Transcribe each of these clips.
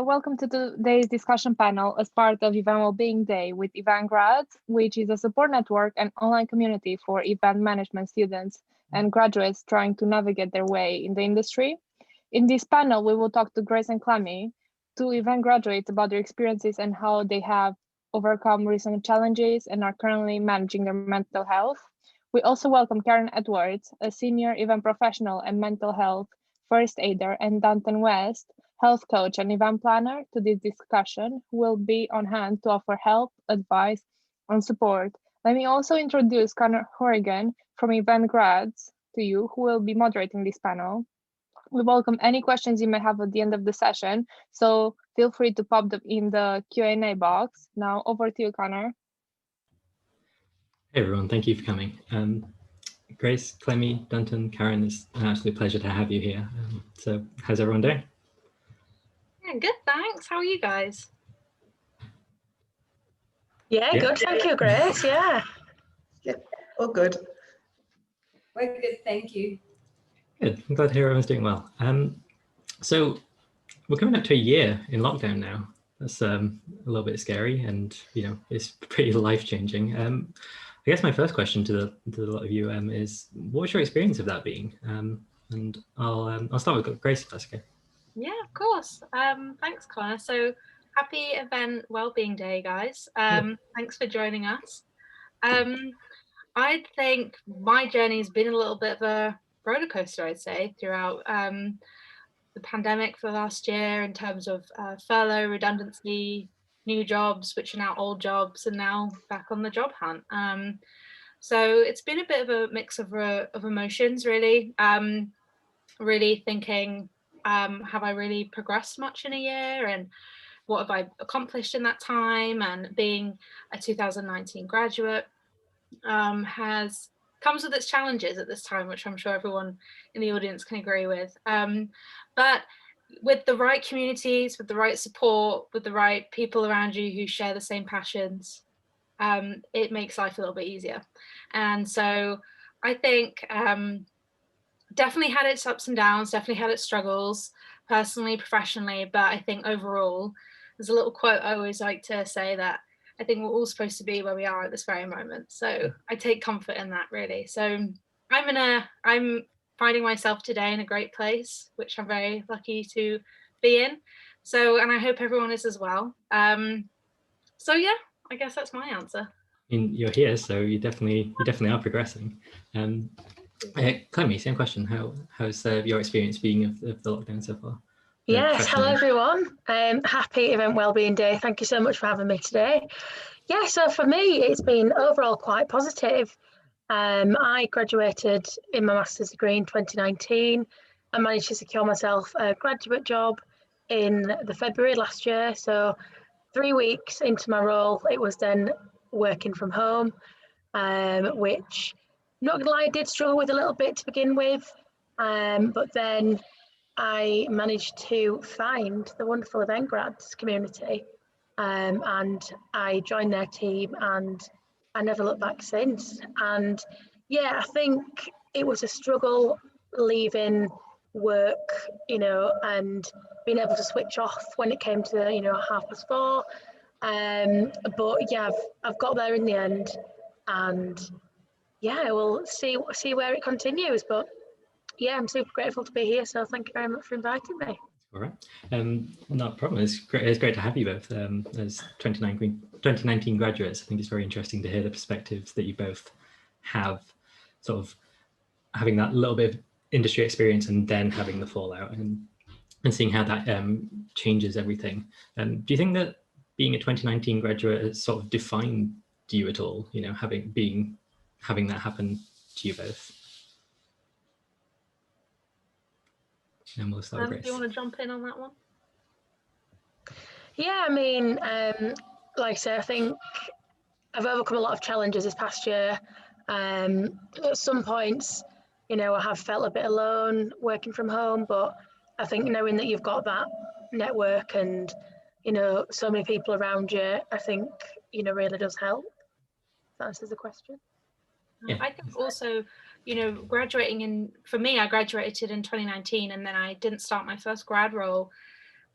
welcome to today's discussion panel as part of Event Wellbeing Day with Event Grads, which is a support network and online community for event management students and graduates trying to navigate their way in the industry. In this panel, we will talk to Grace and Clemy, two event graduates, about their experiences and how they have overcome recent challenges and are currently managing their mental health. We also welcome Karen Edwards, a senior event professional and mental health first aider, and Duntan West, health coach and event planner, to this discussion, who will be on hand to offer help, advice, and support. Let me also introduce Connor Hourigan from Event Grads to you, who will be moderating this panel. We welcome any questions you may have at the end of the session, so feel free to pop them in the Q&A box. Now over to you, Connor. Hey everyone, thank you for coming. Grace, Clemy, Duntan, Karen, it's an absolute pleasure to have you here. So how's everyone doing? Yeah, good, thanks. How are you guys? Yeah, good, thank you, Grace. Yeah, all good. We're good, thank you. Good, I'm glad to hear everyone's doing well. So we're coming up to a year in lockdown now. That's a little bit scary, and it's pretty life-changing. I guess my first question to the lot of you is, what was your experience of that being? And I'll start with Grace, if that's okay. Yeah, of course. Thanks, Connor. So happy Event Wellbeing Day, guys. Thanks for joining us. I think my journey has been a little bit of a roller coaster, I'd say, throughout the pandemic for the last year, in terms of furlough, redundancy, new jobs, which are now old jobs, and now back on the job hunt. So it's been a bit of a mix of emotions, really. Really thinking, have I really progressed much in a year, and what have I accomplished in that time? And being a 2019 graduate comes with its challenges at this time, which I'm sure everyone in the audience can agree with. But with the right communities, with the right support, with the right people around you who share the same passions, it makes life a little bit easier. And so I think definitely had its ups and downs, definitely had its struggles, personally, professionally, but I think overall, there's a little quote I always like to say, that I think we're all supposed to be where we are at this very moment. So I take comfort in that, really. So I'm finding myself today in a great place, which I'm very lucky to be in. So, and I hope everyone is as well. So yeah, I guess that's my answer. You're here, so you definitely are progressing. Clemy, same question. How's your experience being of the lockdown so far? Yes, hello everyone. Happy Event Wellbeing Day. Thank you so much for having me today. Yeah, so for me, it's been overall quite positive. I graduated in my master's degree in 2019. I managed to secure myself a graduate job in the February last year. So 3 weeks into my role, it was then working from home, which, not gonna lie, I did struggle with a little bit to begin with, but then I managed to find the wonderful Event Grads community, and I joined their team, and I never looked back since. And yeah, I think it was a struggle leaving work, and being able to switch off when it came to 4:30. But yeah, I've got there in the end, and yeah, we'll see where it continues. But yeah, I'm super grateful to be here. So thank you very much for inviting me. All right, no problem. It's great to have you both as 2019 graduates. I think it's very interesting to hear the perspectives that you both have, sort of having that little bit of industry experience and then having the fallout and seeing how that changes everything. Do you think that being a 2019 graduate has sort of defined you at all? Having that happen to you both. And we'll start with Grace. Do you want to jump in on that one? Yeah, I mean, like I say, I think I've overcome a lot of challenges this past year. At some points, I have felt a bit alone working from home, but I think knowing that you've got that network and, so many people around you, I think, really does help. That answers the question. Yeah. I think also, for me, I graduated in 2019, and then I didn't start my first grad role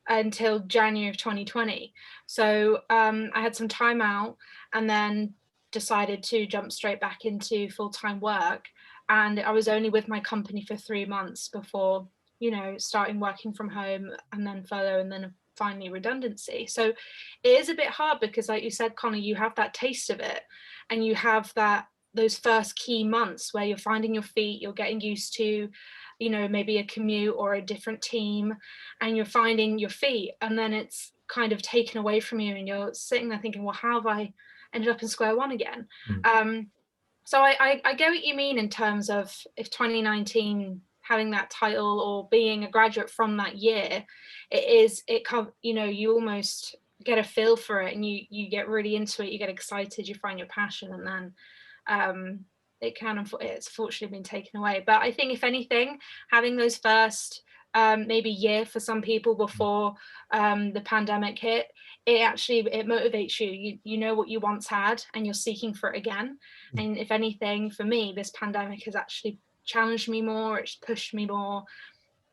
until January of 2020. So I had some time out and then decided to jump straight back into full-time work. And I was only with my company for 3 months before, you know, starting working from home and then furlough and then finally redundancy. So it is a bit hard because, like you said, Connor, you have that taste of it and you have those first key months where you're finding your feet, you're getting used to, you know, maybe a commute or a different team, and you're finding your feet, and then it's kind of taken away from you and you're sitting there thinking, well, how have I ended up in square one again? So I get what you mean in terms of if 2019 having that title or being a graduate from that year, you know, you almost get a feel for it and you get really into it, you get excited, you find your passion, and then it's fortunately been taken away. But I think if anything, having those first maybe year for some people before the pandemic hit, it motivates you. You know what you once had and you're seeking for it again. And if anything, for me, this pandemic has actually challenged me more, it's pushed me more.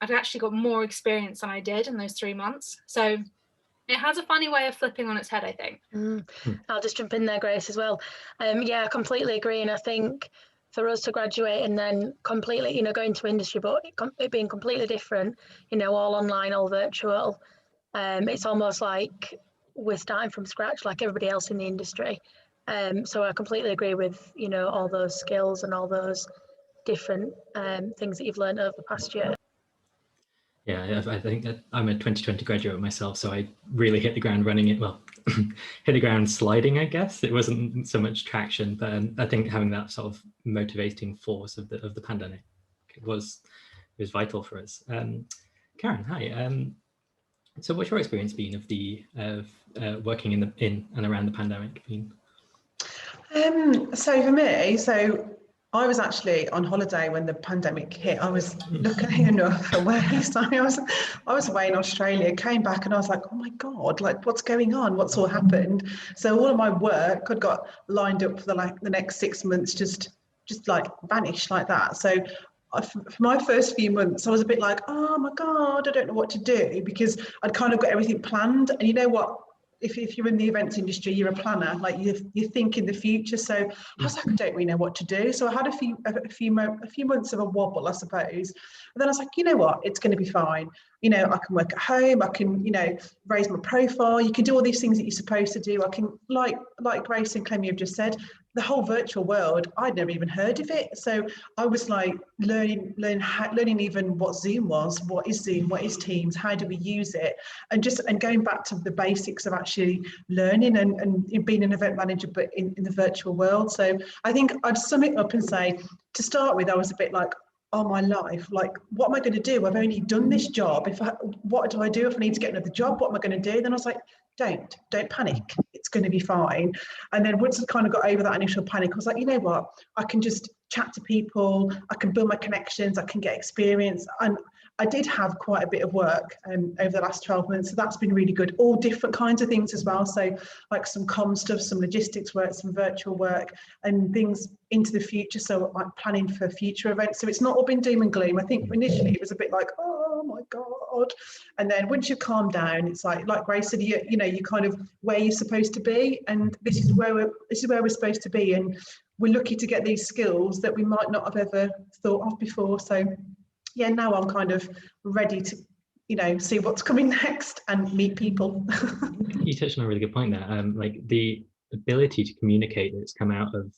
I've actually got more experience than I did in those 3 months. So it has a funny way of flipping on its head, I think. I'll just jump in there, Grace, as well. Yeah, I completely agree. And I think for us to graduate and then completely, you know, go into industry, but it being completely different, you know, all online, all virtual, it's almost like we're starting from scratch like everybody else in the industry. So I completely agree with, you know, all those skills and all those different things that you've learned over the past year. Yeah, I think that I'm a 2020 graduate myself, so I really hit the ground running it. Well, hit the ground sliding, I guess. It wasn't so much traction, but I think having that sort of motivating force of the pandemic was vital for us. Karen, hi. So what's your experience been of working in and around the pandemic been? So for me, I was actually on holiday when the pandemic hit. I was luckily enough away. So I was away in Australia, came back and I was like, oh my God, like what's going on? What's all happened? So all of my work had got lined up for the next 6 months, just like vanished like that. So for my first few months, I was a bit like, oh my God, I don't know what to do, because I'd kind of got everything planned. And you know what? If you're in the events industry, you're a planner, like you think in the future. So I was like, I don't really know what to do. So I had a few months of a wobble, I suppose. And then I was like, you know what, it's going to be fine. You know, I can work at home. I can, you know, raise my profile. You can do all these things that you're supposed to do. I can, like Grace and Clemy have just said, the whole virtual world, I'd never even heard of it. So I was like learning even what Zoom was, what is Zoom, what is Teams, how do we use it, and going back to the basics of actually learning and being an event manager, but in the virtual world. So I think I'd sum it up and say, to start with, I was a bit like, oh, my life, like, what am I going to do? I've only done this job. What do I do if I need to get another job? What am I going to do? Then I was like, don't panic. It's going to be fine. And then once I kind of got over that initial panic, I was like, you know what? I can just chat to people. I can build my connections. I can get experience. And I did have quite a bit of work over the last 12 months. So that's been really good. All different kinds of things as well. So like some comm stuff, some logistics work, some virtual work, and things into the future. So like planning for future events. So it's not all been doom and gloom. I think initially it was a bit like, oh my God. And then once you calm down, it's like Grace said, you know, you kind of where you're supposed to be. And this is where we're supposed to be. And we're lucky to get these skills that we might not have ever thought of before. So yeah, now I'm kind of ready to, you know, see what's coming next and meet people. You touched on a really good point there. Like the ability to communicate that's come out of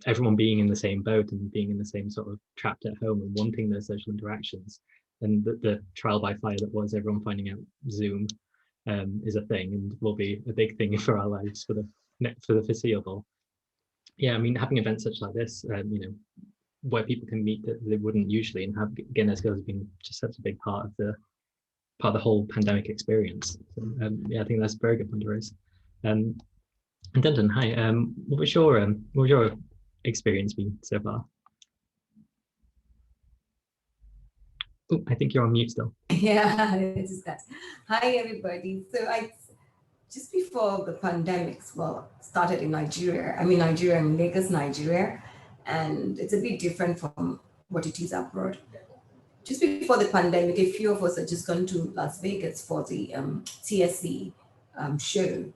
everyone being in the same boat and being in the same sort of trapped at home and wanting those social interactions, and the trial by fire that was everyone finding out Zoom is a thing and will be a big thing for our lives for the foreseeable. Yeah, I mean, having events such like this, you know, where people can meet that they wouldn't usually, and have again, as has been just such a big part of the whole pandemic experience. So, yeah, I think that's a very good point to raise. And Duntan, hi. What was your experience been so far? Oh, I think you're on mute still. Yeah, it is that. Hi, everybody. So just before the pandemic, started in Nigeria. I'm in Lagos, Nigeria, and it's a bit different from what it is abroad. just before the pandemic, a few of us had just gone to Las Vegas for the TSC show,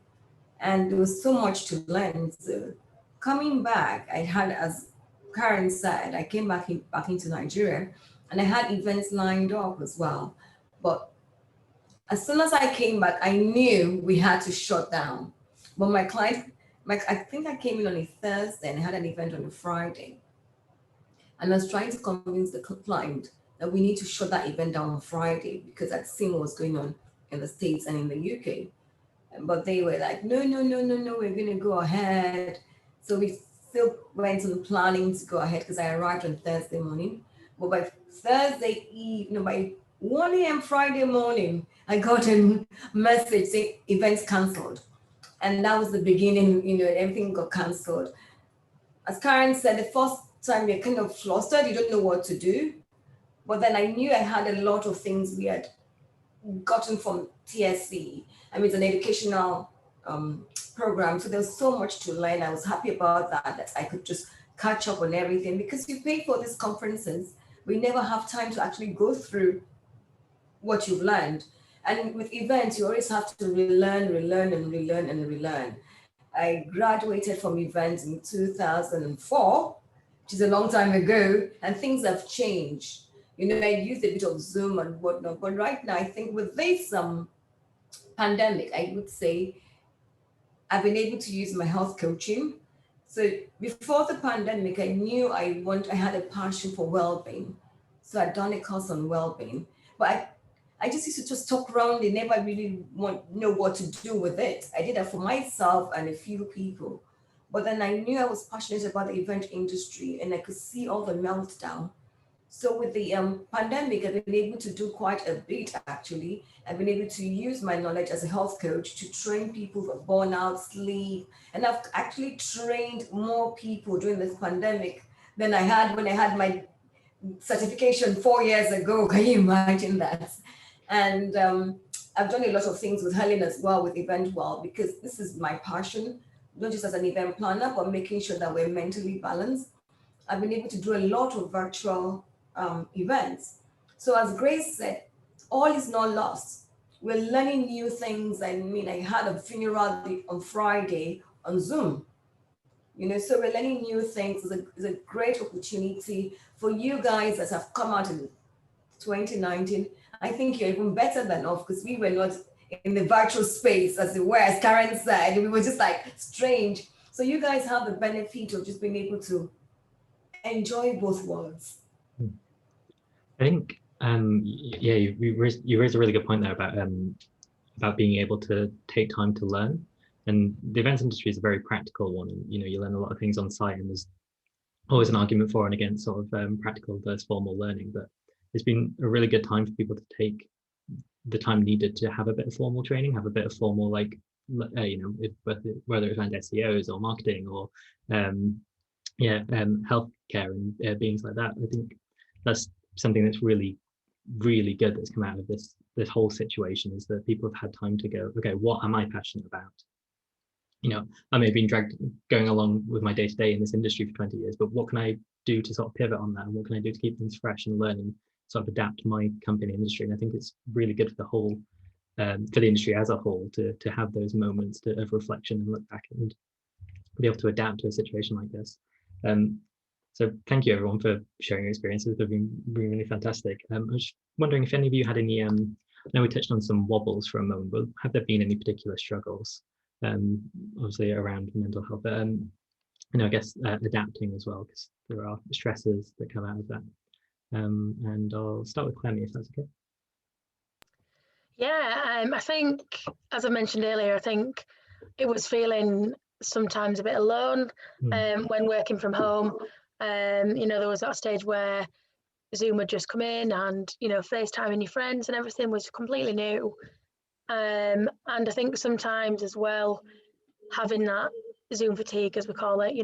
and there was so much to learn. So coming back, I had, as Karen said, I came back into Nigeria, and I had events lined up as well. But as soon as I came back, I knew we had to shut down. But my client, I think I came in on a Thursday and I had an event on a Friday. And I was trying to convince the client that we need to shut that event down on Friday because I'd seen what was going on in the States and in the UK. But they were like, no, we're going to go ahead. So we still went on planning to go ahead because I arrived on Thursday morning. But by Thursday evening, by 1 a.m. Friday morning, I got a message saying events cancelled. And that was the beginning, everything got cancelled. As Karen said, the first time you're kind of flustered, you don't know what to do. But then I knew I had a lot of things we had gotten from TSC. I mean, it's an educational program, so there was so much to learn. I was happy about that I could just catch up on everything, because you pay for these conferences, we never have time to actually go through what you've learned. And with events, you always have to relearn. I graduated from events in 2004, which is a long time ago, and things have changed. I used a bit of Zoom and whatnot, but right now I think with this pandemic, I would say I've been able to use my health coaching. So before the pandemic, I knew I had a passion for well-being. So I'd done a course on well-being, but I just used to just talk around and never really know what to do with it. I did that for myself and a few people. But then I knew I was passionate about the event industry and I could see all the meltdown. So with the pandemic, I've been able to do quite a bit, actually. I've been able to use my knowledge as a health coach to train people for burnout, sleep. And I've actually trained more people during this pandemic than I had when I had my certification 4 years ago. Can you imagine that? And I've done a lot of things with Helen as well, with EventWell, because this is my passion, not just as an event planner, but making sure that we're mentally balanced. I've been able to do a lot of virtual events. So as Grace said, all is not lost. We're learning new things. I mean, I had a funeral on Friday on Zoom. So we're learning new things. It's a great opportunity for you guys that have come out in 2019. I think you're even better than off, because we were not in the virtual space, as it were, as Karen said. We were just like strange. So you guys have the benefit of just being able to enjoy both worlds. I think, you raised a really good point there about being able to take time to learn. And the events industry is a very practical one. And, you learn a lot of things on site, and there's always an argument for and against sort of practical versus formal learning. But it's been a really good time for people to take the time needed to have a bit of formal training, have a bit of formal, whether it's around SEOs or marketing or healthcare and beings like that. I think that's something that's really, really good that's come out of this whole situation, is that people have had time to go, okay, what am I passionate about? I may have been going along with my day-to-day in this industry for 20 years, but what can I do to sort of pivot on that? And what can I do to keep things fresh and learn and sort of adapt to my company industry? And I think it's really good for the whole, for the industry as a whole, to have those moments of reflection and look back and be able to adapt to a situation like this. So thank you everyone for sharing your experiences. They've been really fantastic. I was wondering if any of you had any, I know we touched on some wobbles for a moment, but have there been any particular struggles, obviously around mental health, but I guess adapting as well, because there are stresses that come out of that. And I'll start with Clemy, if that's okay. Yeah, I think, as I mentioned earlier, I think it was feeling sometimes a bit alone when working from home. There was that stage where Zoom had just come in, and FaceTiming your friends and everything was completely new. And I think sometimes as well, having that Zoom fatigue, as we call it,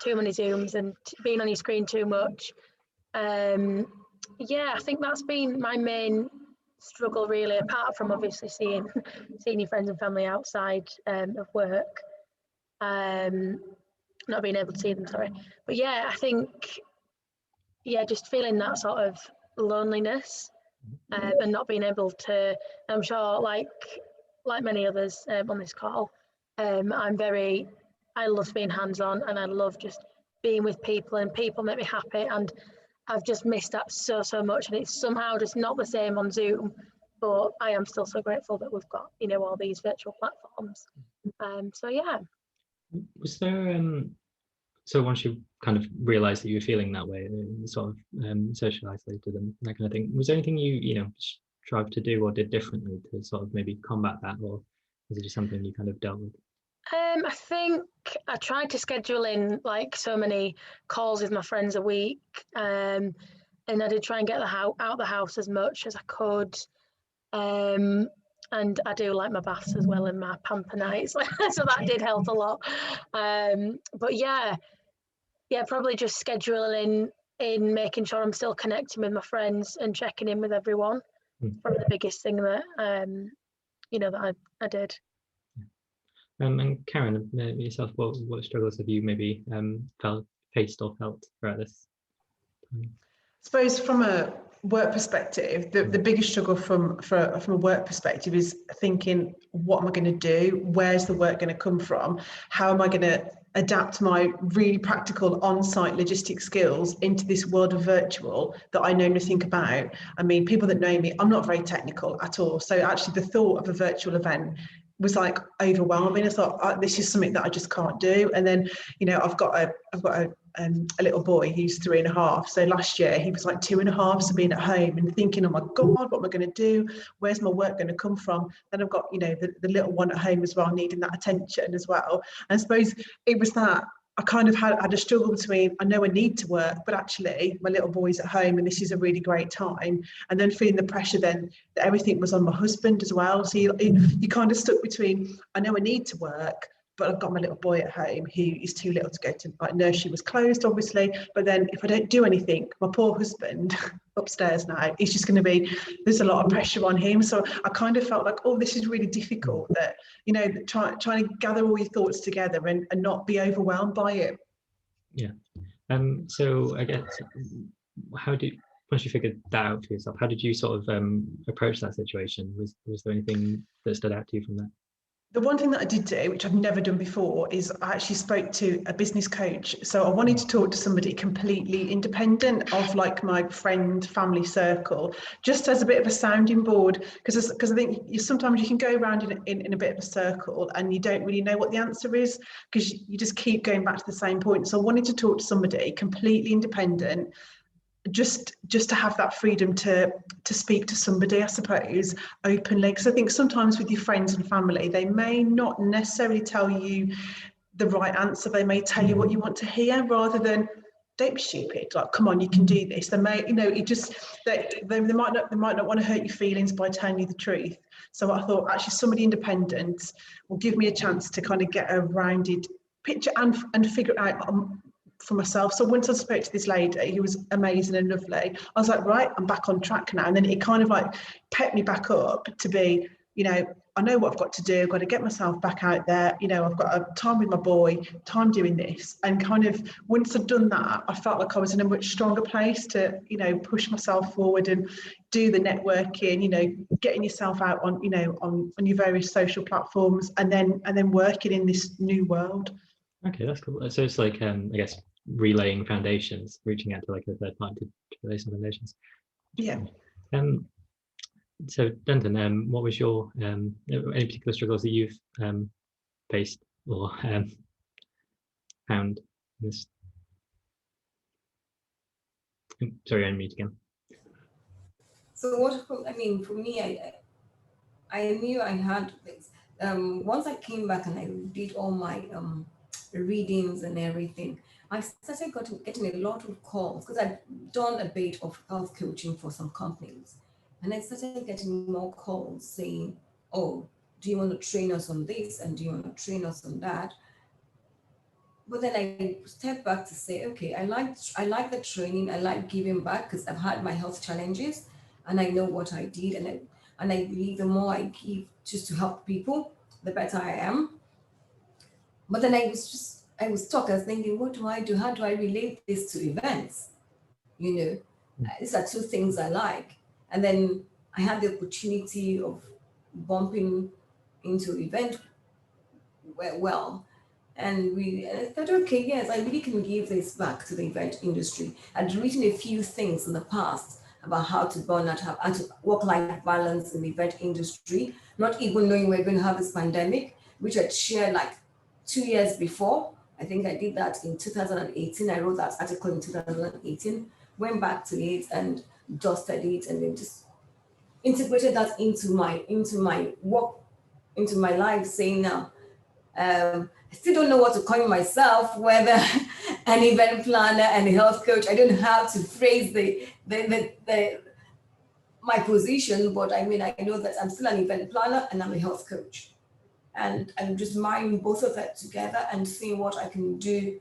too many Zooms and being on your screen too much. I think that's been my main struggle, really, apart from obviously seeing your friends and family outside of work. Not being able to see them, sorry. But I think, just feeling that sort of loneliness and not being able to, I'm sure like many others on this call, I love being hands-on, and I love just being with people, and people make me happy, and I've just missed that so much, and it's somehow just not the same on Zoom, but I am still so grateful that we've got, you know, all these virtual platforms. So yeah. Was there so once you kind of realized that you were feeling that way, sort of social isolated and that kind of thing, was there anything you know, strived to do or did differently to sort of maybe combat that, or was it just something you kind of dealt with? I think I tried to schedule in like so many calls with my friends a week, and I did try and get out the house as much as I could. And I do like my baths as well and my pamper nights, so that did help a lot. But yeah, probably just scheduling in, making sure I'm still connecting with my friends and checking in with everyone. Probably the biggest thing that you know, that I did. And Karen, yourself, what struggles have you maybe faced or felt throughout this time? I suppose from a work perspective, the biggest struggle from a work perspective is thinking, what am I going to do? Where's the work going to come from? How am I going to adapt my really practical on-site logistic skills into this world of virtual that I know nothing about? I mean, people that know me, I'm not very technical at all. So actually the thought of a virtual event was like overwhelming. I thought, this is something that I just can't do. And then, you know, I've got a little boy who's 3.5. So last year he was like 2.5. So being at home and thinking, oh my God, what am I going to do? Where's my work going to come from? Then I've got, you know, the little one at home as well, needing that attention as well. And I suppose it was that I kind of had a struggle between, I know I need to work, but actually my little boy's at home and this is a really great time. And then feeling the pressure then that everything was on my husband as well. So you kind of stuck between, I know I need to work, but I've got my little boy at home who is too little to go to, like, nursery was closed obviously, but then if I don't do anything, my poor husband upstairs now, he's just going to be, there's a lot of pressure on him. So I kind of felt like, oh, this is really difficult, that, you know, trying to gather all your thoughts together and not be overwhelmed by it. Yeah. So I guess, once you figured that out for yourself, how did you sort of approach that situation? Was there anything that stood out to you from that? The one thing that I did do, which I've never done before, is I actually spoke to a business coach. So I wanted to talk to somebody completely independent of like my friend, family circle, just as a bit of a sounding board. Because I think sometimes you can go around in a bit of a circle and you don't really know what the answer is, because you just keep going back to the same point. So I wanted to talk to somebody completely independent, just to have that freedom to speak to somebody, I suppose, openly. Because I think sometimes with your friends and family, they may not necessarily tell you the right answer. They may tell you what you want to hear, rather than, don't be stupid, like, come on, you can do this. They may, you know, it just, they might not want to hurt your feelings by telling you the truth. So I thought actually somebody independent will give me a chance to kind of get a rounded picture and figure it out for myself. So once I spoke to this lady who was amazing and lovely, I was like, right, I'm back on track now. And then it kind of like pepped me back up to be, you know, I know what I've got to do. I've got to get myself back out there. You know, I've got a time with my boy, time doing this. And kind of once I'd done that, I felt like I was in a much stronger place to, you know, push myself forward and do the networking, you know, getting yourself out on, you know, on your various social platforms, and then working in this new world. Okay, that's cool. So it's like, I guess, relaying foundations, reaching out to like a third party to relay some foundations. Yeah. So Duntan, what was your any particular struggles that you've faced or found in this? Sorry, I unmute again. So what, I mean, for me, I knew I had things. Once I came back and I did all my readings and everything, I started getting a lot of calls, because I'd done a bit of health coaching for some companies. And I started getting more calls saying, oh, do you want to train us on this? And do you want to train us on that? But then I stepped back to say, okay, I like the training. I like giving back, because I've had my health challenges and I know what I did. And I believe the more I give just to help people, the better I am. But then I was stuck. I was thinking, what do I do? How do I relate this to events? You know, These are two things I like. And then I had the opportunity of bumping into EventWell. And I thought, okay, yes, I really can give this back to the event industry. I'd written a few things in the past about how to burn out, how to work-life balance in the event industry, not even knowing we're going to have this pandemic, which I'd shared like 2 years before. I think I did that in 2018. I wrote that article in 2018, went back to it and dusted it, and then just integrated that into my work, into my life, saying now, I still don't know what to call myself, whether an event planner and a health coach. I don't know how to phrase my position, but I mean, I know that I'm still an event planner and I'm a health coach. And I'm just marrying both of that together and seeing what I can do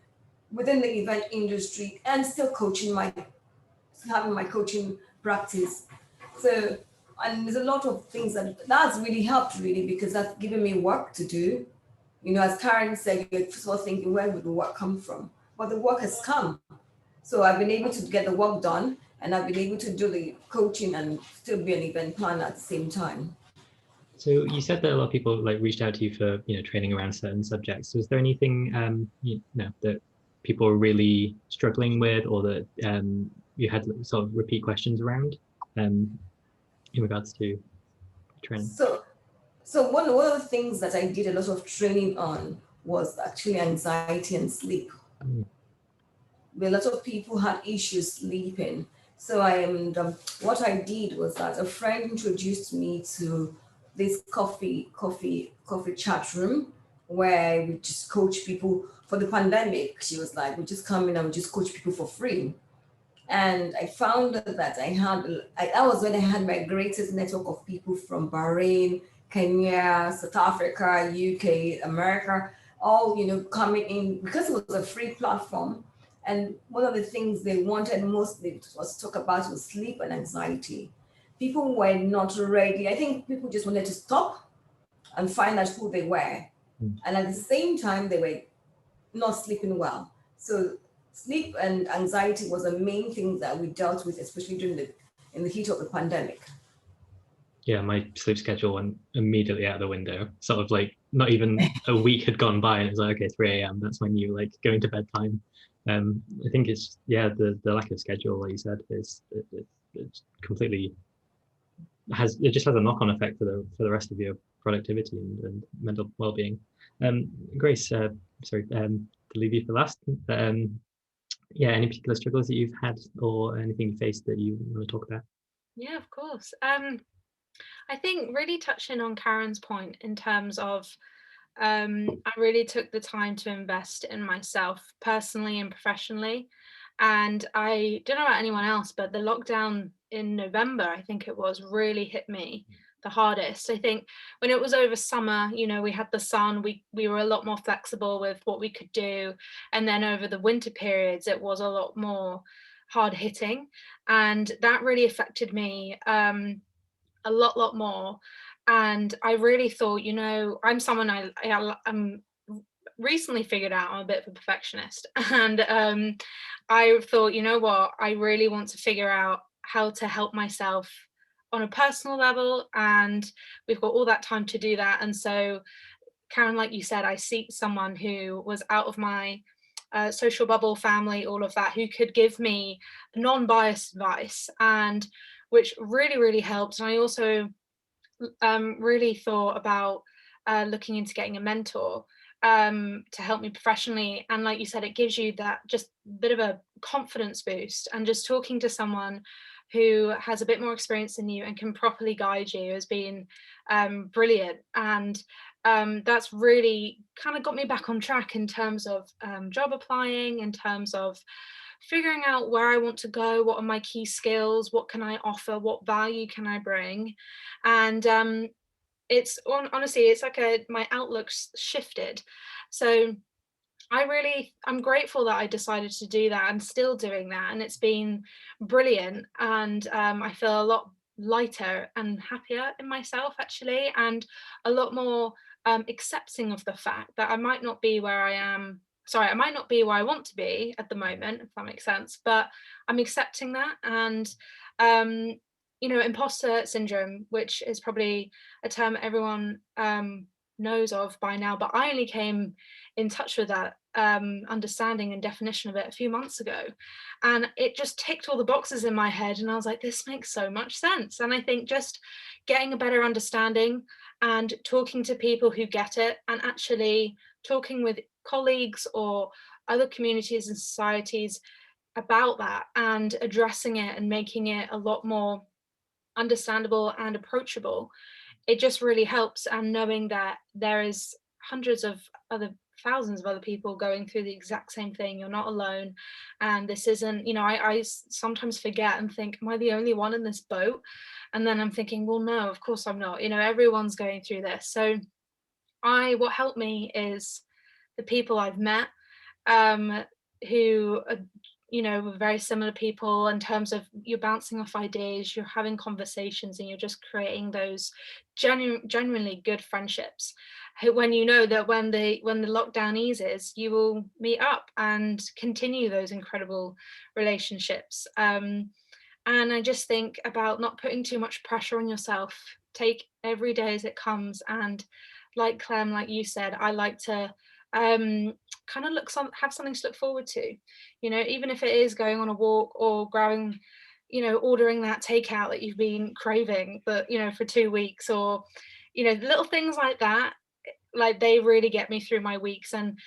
within the event industry and still having my coaching practice. So, and there's a lot of things that's really helped, really, because that's given me work to do. You know, as Karen said, you're sort of thinking, where would the work come from? But the work has come. So I've been able to get the work done, and I've been able to do the coaching and still be an event planner at the same time. So you said that a lot of people like reached out to you for, you know, training around certain subjects. Was there anything, you know, that people were really struggling with, or that you had sort of repeat questions around in regards to training? So one of the things that I did a lot of training on was actually anxiety and sleep. A lot of people had issues sleeping. So what I did was that a friend introduced me to this coffee chat room where we just coach people for the pandemic. She was like, we just come in and we just coach people for free. And I found that that was when I had my greatest network of people from Bahrain, Kenya, South Africa, UK, America, all, you know, coming in because it was a free platform. And one of the things they wanted mostly was to talk about was sleep and anxiety. People were not ready. I think people just wanted to stop and find out who they were. And at the same time, they were not sleeping well. So sleep and anxiety was the main thing that we dealt with, especially in the heat of the pandemic. Yeah, my sleep schedule went immediately out the window. Sort of like not even a week had gone by and it was like, okay, 3 a.m. That's my new like going to bed time. I think it's, yeah, the lack of schedule, like you said, is it's completely it just has a knock-on effect for the rest of your productivity and mental well-being. Grace, sorry to leave you for last. Yeah, any particular struggles that you've had or anything you faced that you want to talk about? Yeah, of course. I think really touching on Karen's point in terms of I really took the time to invest in myself personally and professionally. And I don't know about anyone else, but the lockdown in November, I think it was, really hit me the hardest. I think when it was over summer, you know, we had the sun, we were a lot more flexible with what we could do. And then over the winter periods, it was a lot more hard hitting. And that really affected me a lot more. And I really thought, you know, I'm someone I'm recently figured out I'm a bit of a perfectionist. And I thought, you know what, I really want to figure out how to help myself on a personal level. And we've got all that time to do that. And so, Karen, like you said, I seek someone who was out of my social bubble, family, all of that, who could give me non-biased advice, and which really helped. And I also really thought about looking into getting a mentor to help me professionally. And like you said, it gives you that just bit of a confidence boost, and just talking to someone who has a bit more experience than you and can properly guide you has been brilliant. And that's really kind of got me back on track in terms of job applying, in terms of figuring out where I want to go, what are my key skills, what can I offer, what value can I bring. And it's honestly, it's like my outlook's shifted. So I'm grateful that I decided to do that. I'm still doing that, and it's been brilliant. And I feel a lot lighter and happier in myself, actually, and a lot more accepting of the fact that I might not be where I am I might not be where I want to be at the moment, if that makes sense, but I'm accepting that. And you know, imposter syndrome, which is probably a term everyone knows of by now, but I only came in touch with that understanding and definition of it a few months ago, and it just ticked all the boxes in my head, and I was like, this makes so much sense. And I think just getting a better understanding and talking to people who get it, and actually talking with colleagues or other communities and societies about that, and addressing it and making it a lot more understandable and approachable, it just really helps. And knowing that there is thousands of other people going through the exact same thing, you're not alone. And this isn't, you know, I sometimes forget and think, am I the only one in this boat? And then I'm thinking, well, no, of course I'm not. You know, everyone's going through this. So what helped me is the people I've met who are, you know, very similar people in terms of you're bouncing off ideas, you're having conversations, and you're just creating those genuinely good friendships. When you know that when the lockdown eases, you will meet up and continue those incredible relationships. And I just think about not putting too much pressure on yourself. Take every day as it comes. And like Clem, like you said, I like to kind of have something to look forward to, you know, even if it is going on a walk or grabbing, you know, ordering that takeout that you've been craving, but, you know, for 2 weeks, or, you know, little things like that, like they really get me through my weeks. And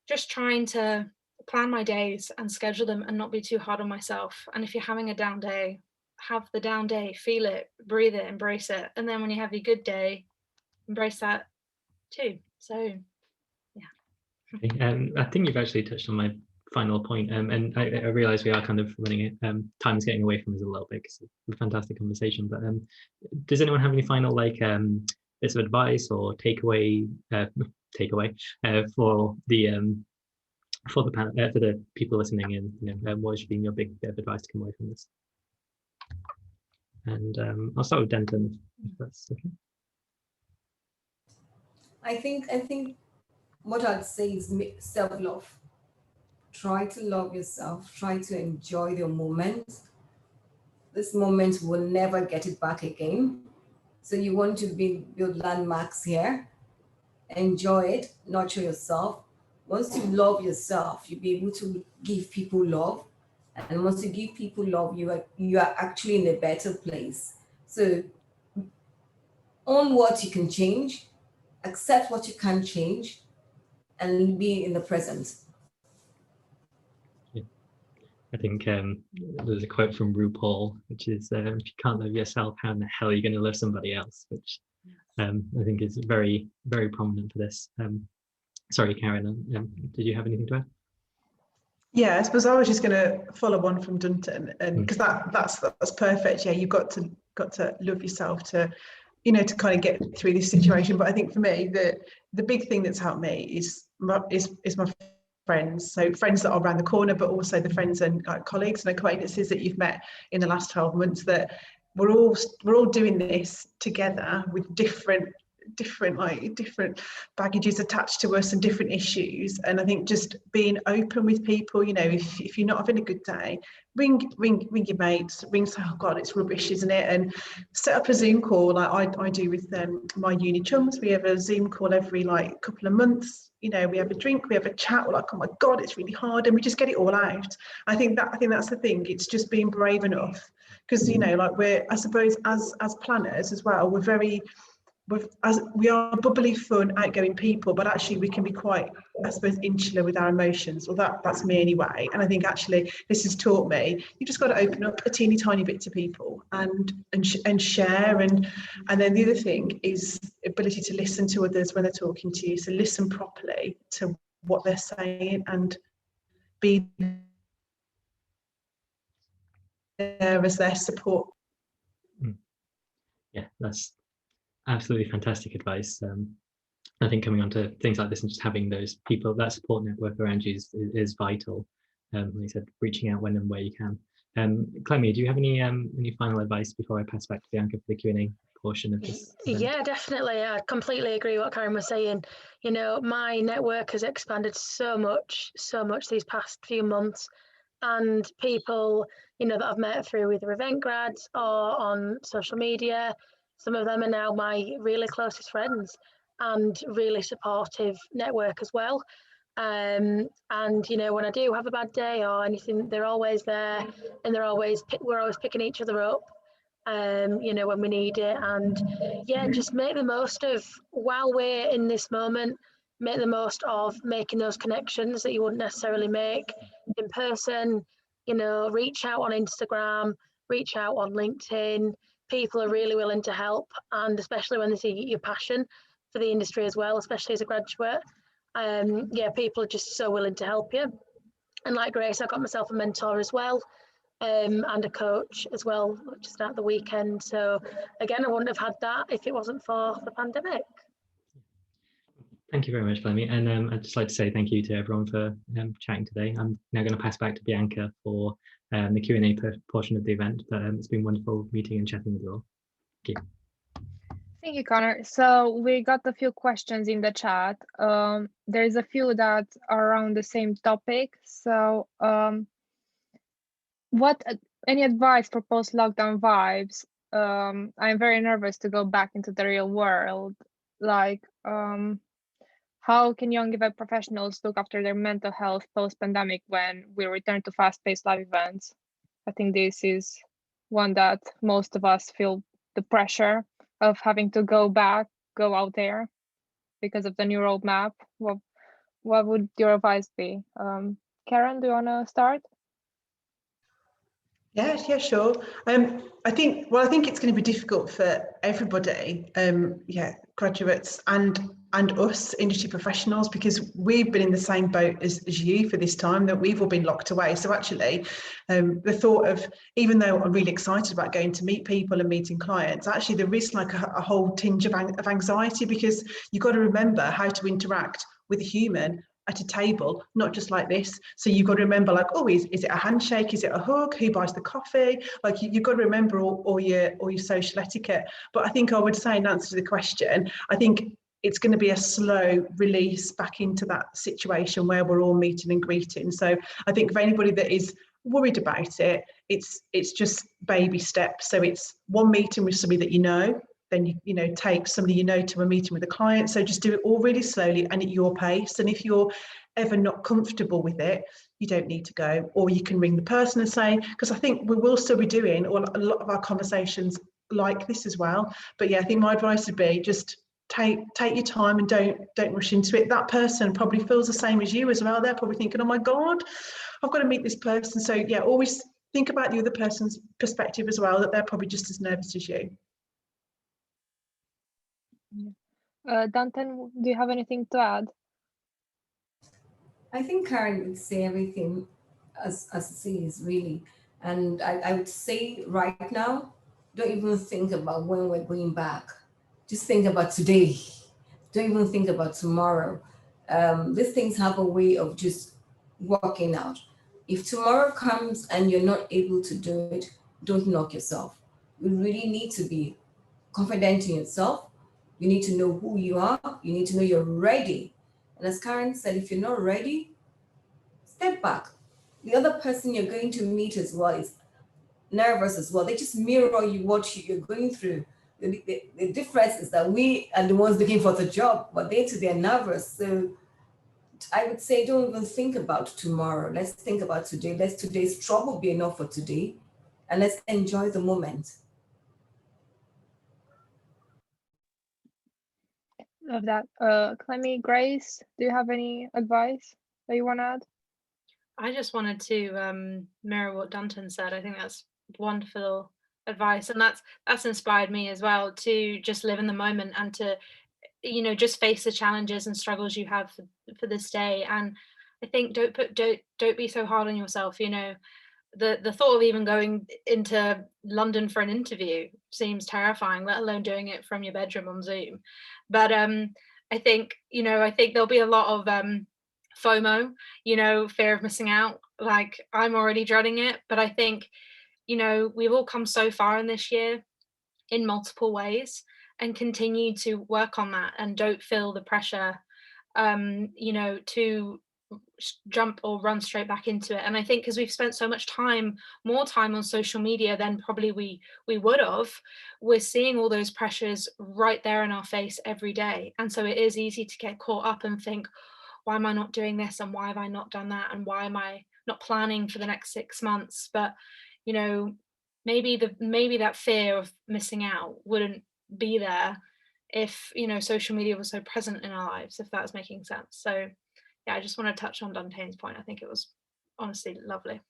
just trying to plan my days and schedule them and not be too hard on myself. And if you're having a down day, have the down day, feel it, breathe it, embrace it. And then when you have your good day, embrace that too. So I think you've actually touched on my final point, and I realise we are kind of running it. Time's getting away from us a little bit, because it's a fantastic conversation. But does anyone have any final bits of advice or takeaway for the people listening in? You know, what should be your big bit of advice to come away from this? And I'll start with Duntan, if that's okay. I think what I'd say is self-love. Try to love yourself. Try to enjoy your moment. This moment will never get it back again. So you want to build landmarks here. Enjoy it. Nurture yourself. Once you love yourself, you'll be able to give people love. And once you give people love, you are actually in a better place. So own what you can change. Accept what you can't change. And be in the present. Yeah. I think there's a quote from RuPaul, which is, if you can't love yourself, how in the hell are you going to love somebody else? Which I think is very, very prominent for this. Sorry, Karen, did you have anything to add? Yeah, I suppose I was just going to follow on from Duntan, and because that's perfect. Yeah, you've got to love yourself to, you know, to kind of get through this situation. But I think for me, the big thing that's helped me is my friends. So friends that are around the corner, but also the friends and colleagues and acquaintances that you've met in the last 12 months, that we're all doing this together with different baggages attached to us and different issues. And I think just being open with people, you know, if you're not having a good day, ring your mates, say, oh God, it's rubbish, isn't it? And set up a Zoom call like I do with my uni chums. We have a Zoom call every couple of months. You know, we have a drink, we have a chat. We're like, oh my God, it's really hard, and we just get it all out. I think that's the thing. It's just being brave enough, because, you know, like I suppose as planners as well, we are bubbly, fun, outgoing people, but actually we can be quite, I suppose, insular with our emotions. Well, that's me anyway. And I think actually this has taught me, you just got to open up a teeny tiny bit to people and share. And then the other thing is ability to listen to others when they're talking to you. So listen properly to what they're saying and be there as their support. Yeah, that's absolutely fantastic advice. I think coming on to things like this and just having those people, that support network around you is vital. Like I said, reaching out when and where you can. Clemy, do you have any final advice before I pass back to Bianca for the Q&A portion of this event? Yeah, definitely. I completely agree with what Karen was saying. You know, my network has expanded so much these past few months. And people, you know, that I've met through either event grads or on social media, some of them are now my really closest friends and really supportive network as well. And you know, when I do have a bad day or anything, they're always there, and we're always picking each other up. You know, when we need it, and yeah, just make the most of while we're in this moment. Make the most of making those connections that you wouldn't necessarily make in person. You know, reach out on Instagram, reach out on LinkedIn. People are really willing to help, and especially when they see your passion for the industry as well, especially as a graduate. Yeah, people are just so willing to help you. And like Grace, I got myself a mentor as well, and a coach as well, just at the weekend. So again, I wouldn't have had that if it wasn't for the pandemic. Thank you very much, Clemy. And I'd just like to say thank you to everyone for chatting today. I'm now going to pass back to Bianca for the Q&A portion of the event. But it's been wonderful meeting and chatting with you all. Thank you. Thank you, Connor. So we got a few questions in the chat. There's a few that are around the same topic. So any advice for post-lockdown vibes? I'm very nervous to go back into the real world. Like, how can young event professionals look after their mental health post-pandemic when we return to fast-paced live events? I think this is one that most of us feel the pressure of having to go out there because of the new roadmap. What would your advice be? Karen, do you want to start? Yeah, sure. I think it's going to be difficult for everybody, graduates and us industry professionals, because we've been in the same boat as you for this time, that we've all been locked away. So actually, the thought of, even though I'm really excited about going to meet people and meeting clients, actually there is like a whole tinge of anxiety, because you've got to remember how to interact with a human at a table, not just like this. So you've got to remember, like, oh, is it a handshake? Is it a hug? Who buys the coffee? Like, you've got to remember all your social etiquette. But I think I would say, in answer to the question, I think it's going to be a slow release back into that situation where we're all meeting and greeting. So I think for anybody that is worried about it, it's just baby steps. So it's one meeting with somebody that you know, then you know, take somebody you know to a meeting with a client. So just do it all really slowly and at your pace. And if you're ever not comfortable with it, you don't need to go, or you can ring the person and say, because I think we will still be doing a lot of our conversations like this as well. But yeah, I think my advice would be just take your time and don't rush into it. That person probably feels the same as you as well. They're probably thinking, oh my God, I've got to meet this person. So yeah, always think about the other person's perspective as well, that they're probably just as nervous as you. Duntan, do you have anything to add? I think Karen would say everything as it is, really. And I would say right now, don't even think about when we're going back. Just think about today. Don't even think about tomorrow. These things have a way of just working out. If tomorrow comes and you're not able to do it, don't knock yourself. You really need to be confident in yourself. You need to know who you are. You need to know you're ready. And as Karen said, if you're not ready, step back. The other person you're going to meet as well is nervous as well. They just mirror you, what you're going through. The difference is that we are the ones looking for the job, but they're nervous. So I would say, don't even think about tomorrow. Let's think about today. Let today's trouble be enough for today, and let's enjoy the moment. Love that. Clemy, Grace, do you have any advice that you want to add? I just wanted to mirror what Duntan said. I think that's wonderful advice, and that's inspired me as well to just live in the moment and to, you know, just face the challenges and struggles you have for this day. And I think don't be so hard on yourself. You know, the thought of even going into London for an interview seems terrifying, let alone doing it from your bedroom on Zoom. But I think there'll be a lot of FOMO, you know, fear of missing out. Like, I'm already dreading it, but I think, you know, we've all come so far in this year. in multiple ways, and continue to work on that, and don't feel the pressure, you know, to jump or run straight back into it. And I think because we've spent so much time, more time on social media than probably we would have, we're seeing all those pressures right there in our face every day. And so it is easy to get caught up and think, why am I not doing this, and why have I not done that, and why am I not planning for the next 6 months? But you know, maybe that fear of missing out wouldn't be there if, you know, social media was so present in our lives, if that's making sense. So yeah, I just want to touch on Duntan's point. I think it was honestly lovely.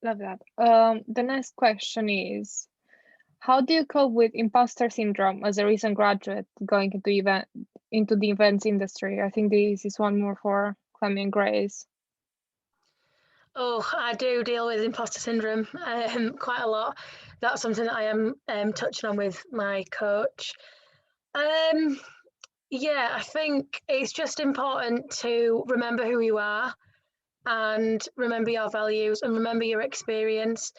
Love that. The next question is, how do you cope with imposter syndrome as a recent graduate going into the events industry? I think this is one more for Clemy and Grace. Oh, I do deal with imposter syndrome quite a lot. That's something that I am touching on with my coach. Yeah, I think it's just important to remember who you are and remember your values and remember your experience.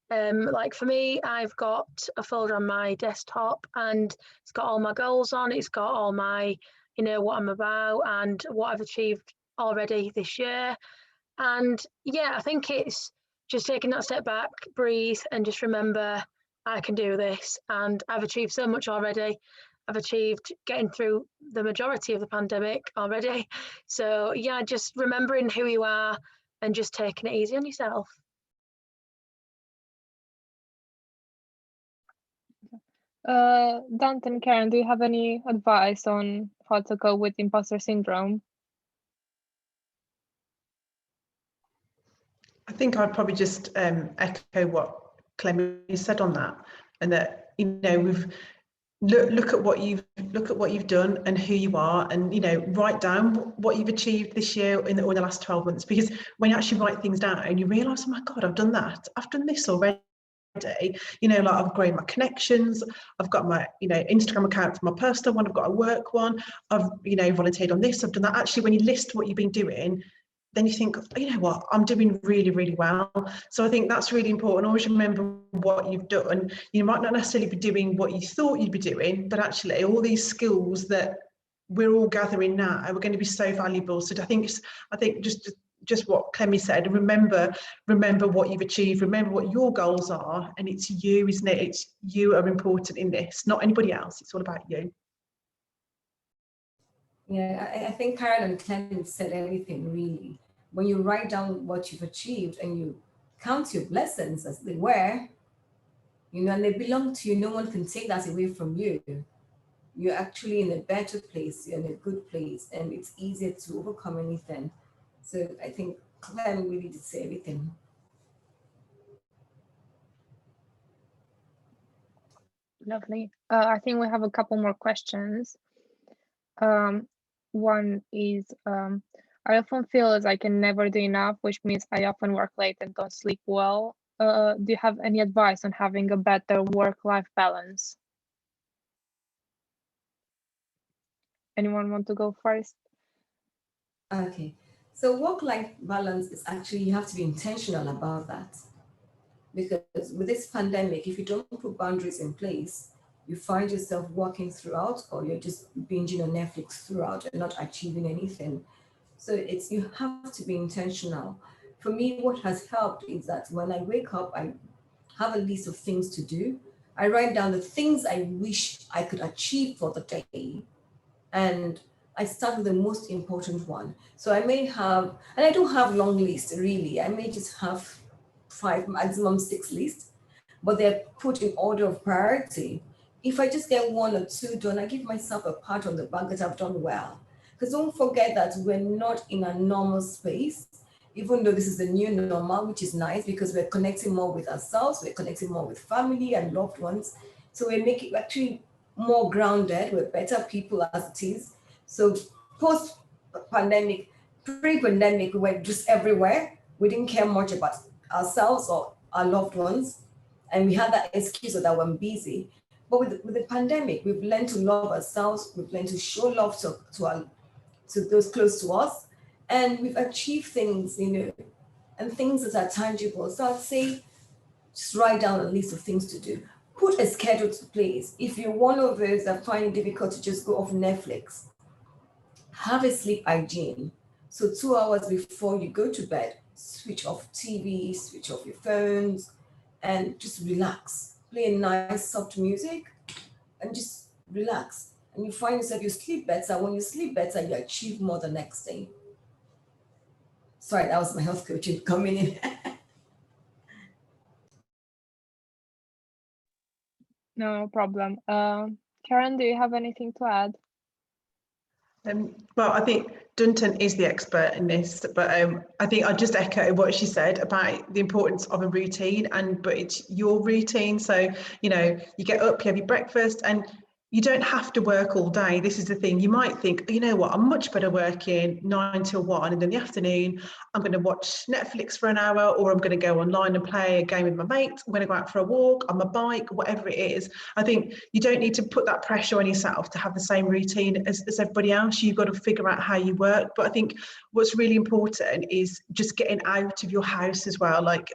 Like for me, I've got a folder on my desktop and it's got all my goals on, it's got all my, you know, what I'm about and what I've achieved already this year. And yeah, I think it's just taking that step back, breathe, and just remember I can do this. And I've achieved so much already. I've achieved getting through the majority of the pandemic already. So yeah, just remembering who you are and just taking it easy on yourself. Duntan, Karen, do you have any advice on how to cope with imposter syndrome? I think I'd probably just echo what Clemy said on that, and that, you know, we've look at what you've done and who you are, and, you know, write down what you've achieved this year or in the last 12 months, because when you actually write things down, you realise, oh my God, I've done that, I've done this already. You know, like I've grown my connections, I've got my, you know, Instagram account for my personal one, I've got a work one, I've, you know, volunteered on this, I've done that. Actually, when you list what you've been doing, then you think, you know what, I'm doing really, really well. So I think that's really important. Always remember what you've done. You might not necessarily be doing what you thought you'd be doing, but actually all these skills that we're all gathering now are going to be so valuable. So I think just what Clemy said, remember what you've achieved, remember what your goals are, and it's you, isn't it? It's you are important in this, not anybody else. It's all about you. Yeah, I think Karen and Clem said everything really. When you write down what you've achieved and you count your blessings as they were, you know, and they belong to you, no one can take that away from you. You're actually in a better place, you're in a good place, and it's easier to overcome anything. So I think Clem really did say everything. Lovely. I think we have a couple more questions. One is, I often feel as I can never do enough, which means I often work late and don't sleep well. Do you have any advice on having a better work-life balance? Anyone want to go first? Okay, so work-life balance is actually, you have to be intentional about that. Because with this pandemic, if you don't put boundaries in place, you find yourself working throughout, or you're just binging on Netflix throughout and not achieving anything. So you have to be intentional. For me, what has helped is that when I wake up, I have a list of things to do. I write down the things I wish I could achieve for the day, and I start with the most important one. So I may have, and I don't have long lists really, I may just have 5, maximum 6 lists, but they're put in order of priority. If I just get 1 or 2 done, I give myself a pat on the back that I've done well. Because don't forget that we're not in a normal space, even though this is the new normal, which is nice because we're connecting more with ourselves, we're connecting more with family and loved ones. So we're making actually more grounded, we're better people as it is. So post-pandemic, pre-pandemic, we were just everywhere. We didn't care much about ourselves or our loved ones. And we had that excuse that we're busy. But with the pandemic, we've learned to love ourselves, we've learned to show love to those close to us, and we've achieved things, you know, and things that are tangible. So I'd say Just write down a list of things to do. Put a schedule to place. If you're one of those that find it difficult to just go off Netflix, have a sleep hygiene. So 2 hours before you go to bed, switch off TV, switch off your phones, and just relax. Play a nice soft music and just relax. And you find yourself, you sleep better. When you sleep better, you achieve more the next day. Sorry, that was my health coaching coming in. No problem. Karen, do you have anything to add? Well, I think Duntan is the expert in this, but I think I'll just echo what she said about the importance of a routine, but it's your routine. So, you know, you get up, you have your breakfast, and you don't have to work all day. This is the thing. You might think, you know what, I'm much better working 9 till 1, and in the afternoon, I'm going to watch Netflix for an hour, or I'm going to go online and play a game with my mates. I'm going to go out for a walk on my bike, whatever it is. I think you don't need to put that pressure on yourself to have the same routine as everybody else. You've got to figure out how you work. But I think what's really important is just getting out of your house as well, like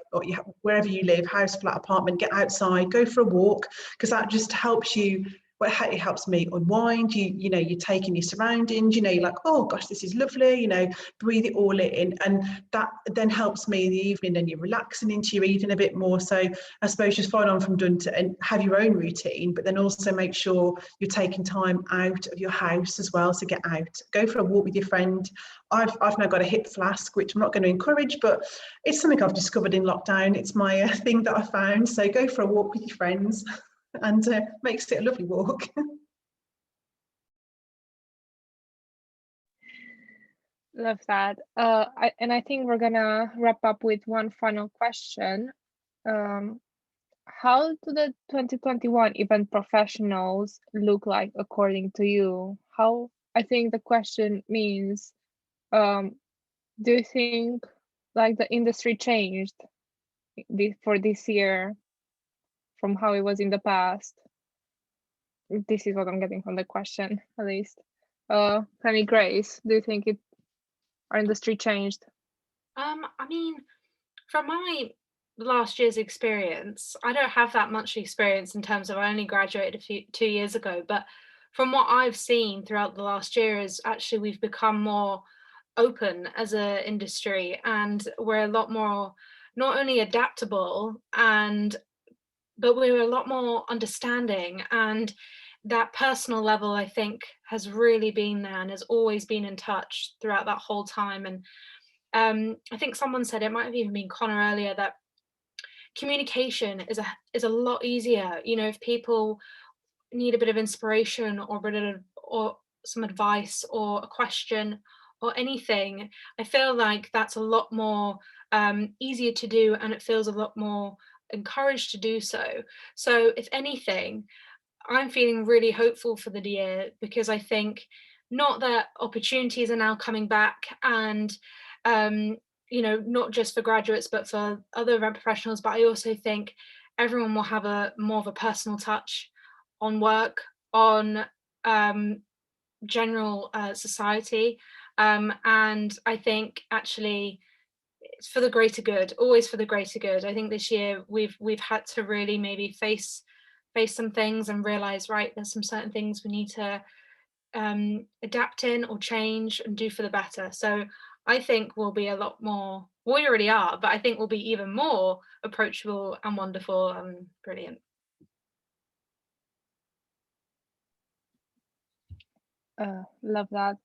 wherever you live, house, flat, apartment, get outside, go for a walk, because that just helps you. Well, it helps me unwind. You know, you're taking your surroundings, you know, you're like, oh gosh, this is lovely, you know, breathe it all in, and that then helps me in the evening, and you're relaxing into your evening a bit more. So I suppose just following on from Duntan, and have your own routine, but then also make sure you're taking time out of your house as well. So get out, go for a walk with your friend. I've now got a hip flask, which I'm not going to encourage, but it's something I've discovered in lockdown. It's my thing that I found. So go for a walk with your friends. And makes it a lovely walk. Love that. I think we're gonna wrap up with one final question. How do the 2021 event professionals look like according to you? I think the question means, do you think like the industry changed for this year from how it was in the past? This is what I'm getting from the question, at least. Clemy, Grace, do you think our industry changed? I mean, from my last year's experience, I don't have that much experience in terms of I only graduated 2 years ago, but from what I've seen throughout the last year is actually we've become more open as an industry, and we're a lot more not only adaptable but we're a lot more understanding, and that personal level I think has really been there and has always been in touch throughout that whole time. And I think someone said, it might have even been Connor earlier, that communication is a lot easier. You know, if people need a bit of inspiration or some advice or a question or anything, I feel like that's a lot more easier to do, and it feels a lot more encouraged to do so. So if anything, I'm feeling really hopeful for the year, because I think not that opportunities are now coming back, and you know, not just for graduates but for other event professionals, but I also think everyone will have more of a personal touch on work, on general society, and I think actually it's for the greater good, always for the greater good. I think this year we've had to really maybe face some things and realize, right, there's some certain things we need to adapt in or change and do for the better. So I think we'll be a lot more, we already are, but I think we'll be even more approachable and wonderful and brilliant. Love that.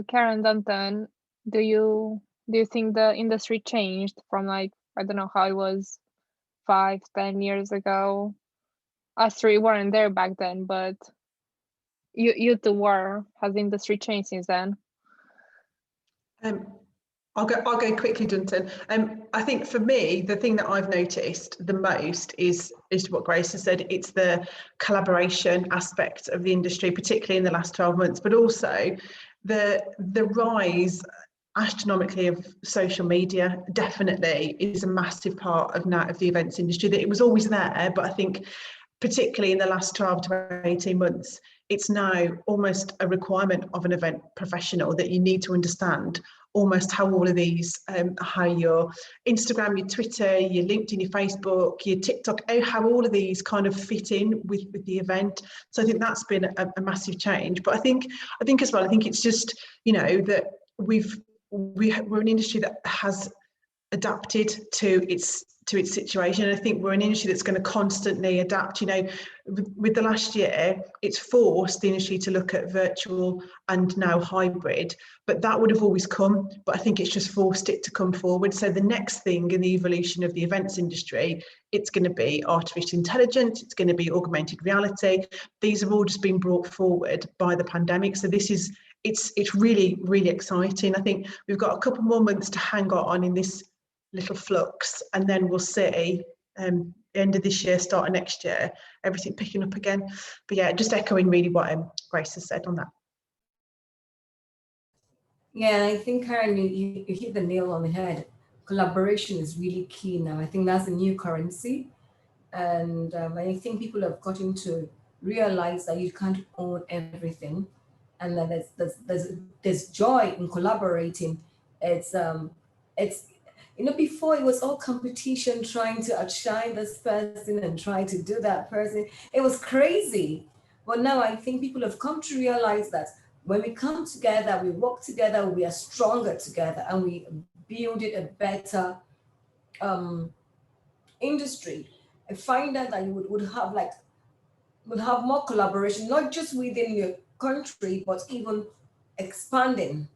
Karen, Duntan, do you think the industry changed from, like, I don't know how it was 5-10 years ago? Us three weren't there back then, but you two were. Has the industry changed since then? I'll go quickly, Duntan. I think for me, the thing that I've noticed the most is what Grace has said. It's the collaboration aspect of the industry, particularly in the last 12 months, but also the rise astronomically of social media definitely is a massive part of the events industry. That it was always there, but I think particularly in the last 12 to 18 months, it's now almost a requirement of an event professional that you need to understand almost how all of these, how your Instagram, your Twitter, your LinkedIn, your Facebook, your TikTok, how all of these kind of fit in with the event. So I think that's been a massive change. But I think as well, I think it's just, you know, that we're an industry that has adapted to its situation. And I think we're an industry that's going to constantly adapt. You know, with the last year, it's forced the industry to look at virtual and now hybrid, but that would have always come, but I think it's just forced it to come forward. So the next thing in the evolution of the events industry, it's going to be artificial intelligence, it's going to be augmented reality. These have all just been brought forward by the pandemic. So this is, it's really, really exciting. I think we've got a couple more months to hang on in this little flux, and then we'll see end of this year, start of next year, everything picking up again. But yeah, just echoing really what Grace has said on that. Yeah, I think, Karen, you hit the nail on the head. Collaboration is really key now. I think that's a new currency. And I think people have gotten to realize that you can't own everything, and that there's joy in collaborating. It's you know, before it was all competition, trying to outshine this person and trying to do that person. It was crazy. But now I think people have come to realize that when we come together, we work together, we are stronger together, and we build it a better industry. I find that you would have more collaboration, not just within your country, but even expanding.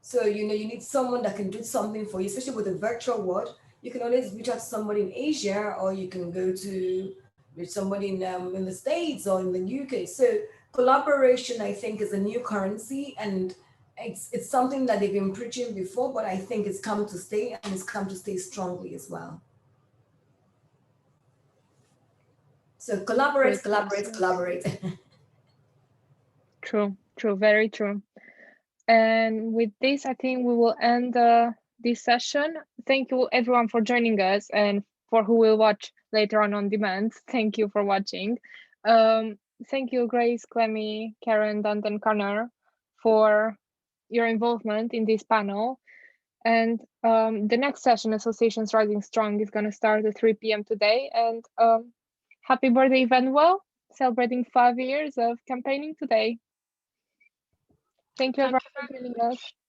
So, you know, you need someone that can do something for you, especially with the virtual world. You can always reach out to somebody in Asia, or you can go to reach somebody in the States or in the UK. So collaboration, I think, is a new currency, and it's something that they've been preaching before, but I think it's come to stay, and it's come to stay strongly as well. So collaborate. True, very true. And with this, I think we will end this session. Thank you everyone for joining us, and for who will watch later on demand. Thank you for watching. Thank you, Grace, Clemy, Karen, Duntan, Connor, for your involvement in this panel. And the next session, Associations Rising Strong, is going to start at 3 p.m. today. And happy birthday, EventWell, celebrating 5 years of campaigning today. Thank you everyone for joining us.